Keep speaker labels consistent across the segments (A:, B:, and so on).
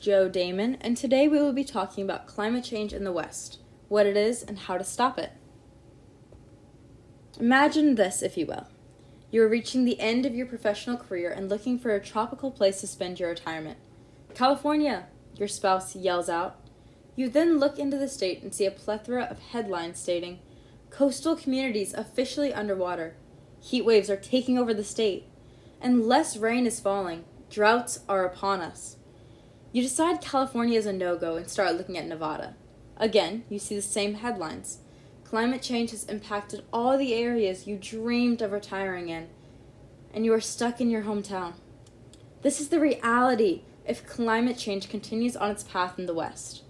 A: Joe Damon, and today we will be talking about climate change in the West, what it is, and how to stop it. Imagine this, if you will. You are reaching the end of your professional career and looking for a tropical place to spend your retirement. California, your spouse yells out. You then look into the state and see a plethora of headlines stating, coastal communities officially underwater, heat waves are taking over the state, and less rain is falling, droughts are upon us. You decide California is a no-go and start looking at Nevada. Again, you see the same headlines. Climate change has impacted all the areas you dreamed of retiring in, and you are stuck in your hometown. This is the reality if climate change continues on its path in the West.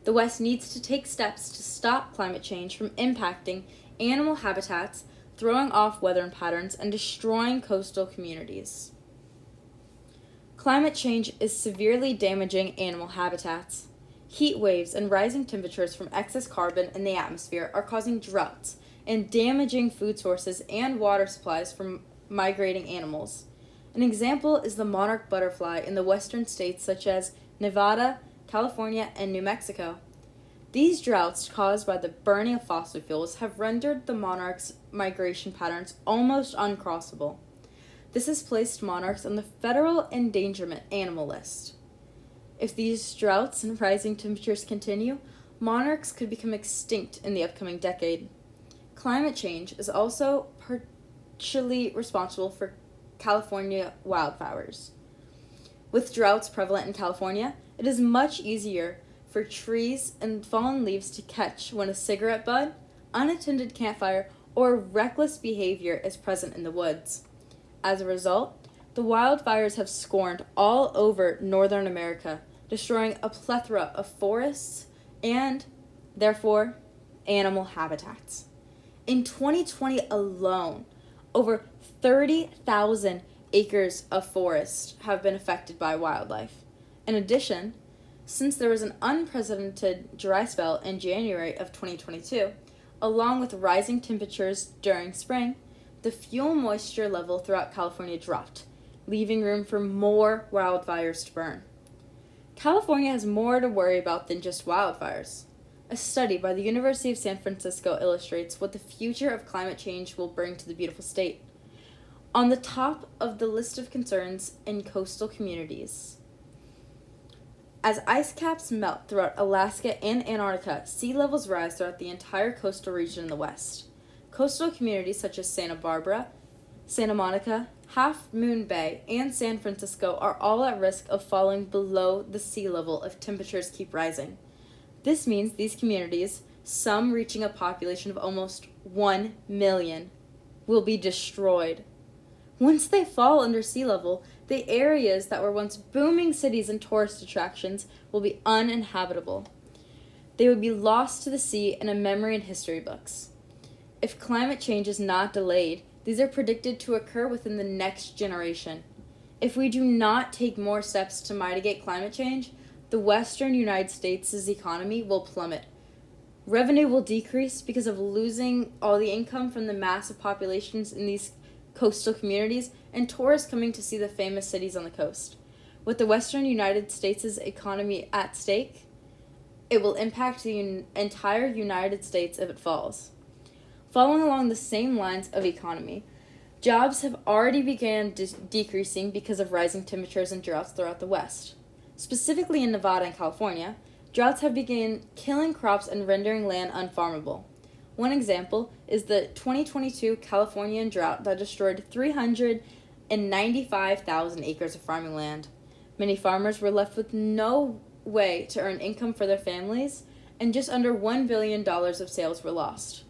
A: The West needs to take steps to stop climate change from impacting animal habitats, throwing off weather patterns, and destroying coastal communities. Climate change is severely damaging animal habitats. Heat waves and rising temperatures from excess carbon in the atmosphere are causing droughts and damaging food sources and water supplies from migrating animals. An example is the monarch butterfly in the western states such as Nevada, California, and New Mexico. These droughts caused by the burning of fossil fuels have rendered the monarch's migration patterns almost uncrossable. This has placed monarchs on the federal endangerment animal list. If these droughts and rising temperatures continue, monarchs could become extinct in the upcoming decade. Climate change is also partially responsible for California wildfires. With droughts prevalent in California, it is much easier for trees and fallen leaves to catch when a cigarette butt, unattended campfire, or reckless behavior is present in the woods. As a result, the wildfires have scorned all over northern America, destroying a plethora of forests and, therefore, animal habitats. In 2020 alone, over 30,000 acres of forest have been affected by wildlife. In addition, since there was an unprecedented dry spell in January of 2022, along with rising temperatures during spring, the fuel moisture level throughout California dropped, leaving room for more wildfires to burn. California has more to worry about than just wildfires. A study by the University of San Francisco illustrates what the future of climate change will bring to the beautiful state. On the top of the list of concerns in coastal communities. As ice caps melt throughout Alaska and Antarctica, sea levels rise throughout the entire coastal region in the West. Coastal communities such as Santa Barbara, Santa Monica, Half Moon Bay, and San Francisco are all at risk of falling below the sea level if temperatures keep rising. This means these communities, some reaching a population of almost 1 million, will be destroyed. Once they fall under sea level, the areas that were once booming cities and tourist attractions will be uninhabitable. They would be lost to the sea and a memory in history books. If climate change is not delayed, these are predicted to occur within the next generation. If we do not take more steps to mitigate climate change, the western United States' economy will plummet. Revenue will decrease because of losing all the income from the massive populations in these coastal communities and tourists coming to see the famous cities on the coast. With the western United States' economy at stake, it will impact the entire United States if it falls. Following along the same lines of economy, jobs have already begun decreasing because of rising temperatures and droughts throughout the West. Specifically in Nevada and California, droughts have begun killing crops and rendering land unfarmable. One example is the 2022 Californian drought that destroyed 395,000 acres of farming land. Many farmers were left with no way to earn income for their families, and just under $1 billion of sales were lost.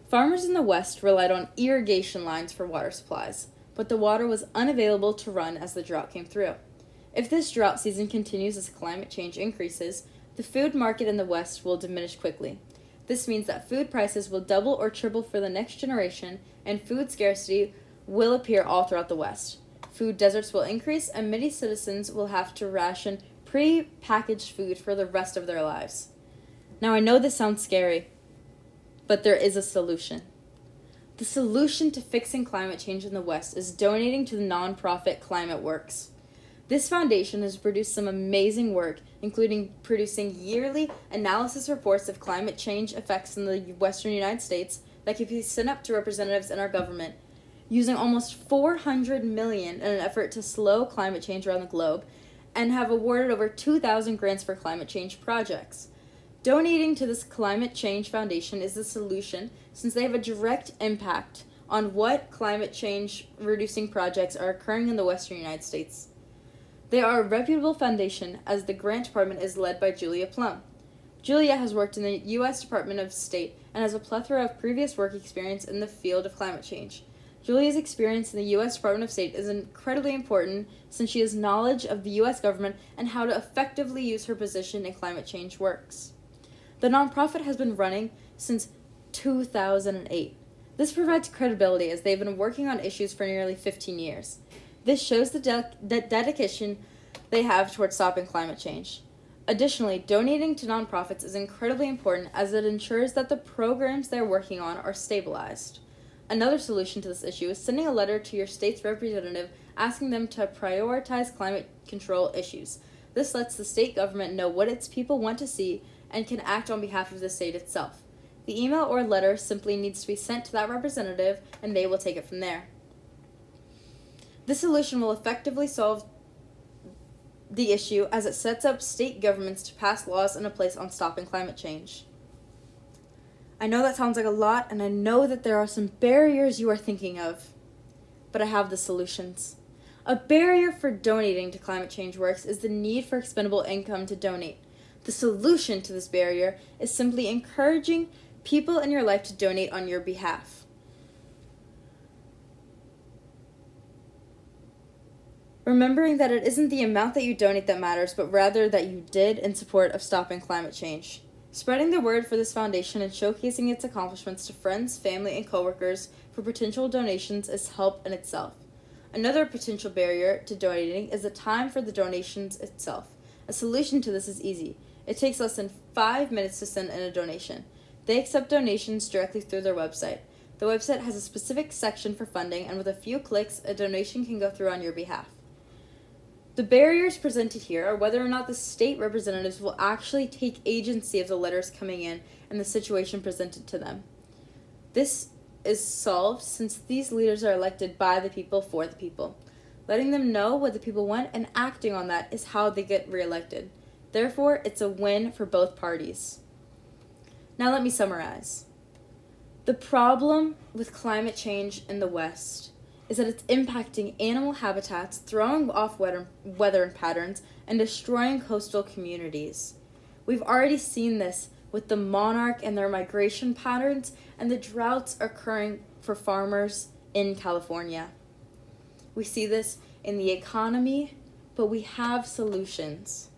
A: Farmers in the West relied on irrigation lines for water supplies, but the water was unavailable to run as the drought came through. If this drought season continues as climate change increases, the food market in the West will diminish quickly. This means that food prices will double or triple for the next generation, and food scarcity will appear all throughout the West. Food deserts will increase, and many citizens will have to ration pre-packaged food for the rest of their lives. Now, I know this sounds scary, but there is a solution. The solution to fixing climate change in the West is donating to the nonprofit Climate Works. This foundation has produced some amazing work including producing yearly analysis reports of climate change effects in the western United States that can be sent up to representatives in our government, using almost $400 million in an effort to slow climate change around the globe, and have awarded over 2,000 grants for climate change projects. Donating to this Climate Change Foundation is the solution, since they have a direct impact on what climate change reducing projects are occurring in the western United States. They are a reputable foundation, as the grant department is led by Julia Plum. Julia has worked in the U.S. Department of State and has a plethora of previous work experience in the field of climate change. Julia's experience in the U.S. Department of State is incredibly important, since she has knowledge of the U.S. government and how to effectively use her position in climate change works. The nonprofit has been running since 2008. This provides credibility, as they've been working on issues for nearly 15 years. This shows the dedication they have towards stopping climate change. Additionally, donating to nonprofits is incredibly important, as it ensures that the programs they're working on are stabilized. Another solution to this issue is sending a letter to your state's representative asking them to prioritize climate control issues. This lets the state government know what its people want to see and can act on behalf of the state itself. The email or letter simply needs to be sent to that representative, and they will take it from there. This solution will effectively solve the issue, as it sets up state governments to pass laws in a place on stopping climate change. I know that sounds like a lot, and I know that there are some barriers you are thinking of, but I have the solutions. A barrier for donating to climate change works is the need for expendable income to donate. The solution to this barrier is simply encouraging people in your life to donate on your behalf. Remembering that it isn't the amount that you donate that matters, but rather that you did in support of stopping climate change. Spreading the word for this foundation and showcasing its accomplishments to friends, family, and coworkers for potential donations is help in itself. Another potential barrier to donating is the time for the donations itself. A solution to this is easy. It takes less than 5 minutes to send in a donation. They accept donations directly through their website. The website has a specific section for funding, and with a few clicks, a donation can go through on your behalf. The barriers presented here are whether or not the state representatives will actually take agency of the letters coming in and the situation presented to them. This is solved since these leaders are elected by the people for the people. Letting them know what the people want and acting on that is how they get reelected. Therefore, it's a win for both parties. Now let me summarize. The problem with climate change in the West is that it's impacting animal habitats, throwing off weather patterns, and destroying coastal communities. We've already seen this with the monarch and their migration patterns and the droughts occurring for farmers in California. We see this in the economy, but we have solutions.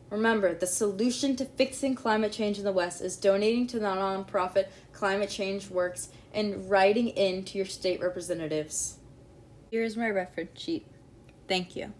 A: Remember, the solution to fixing climate change in the West is donating to the nonprofit Climate Change Works and writing in to your state representatives. Here is my reference sheet. Thank you.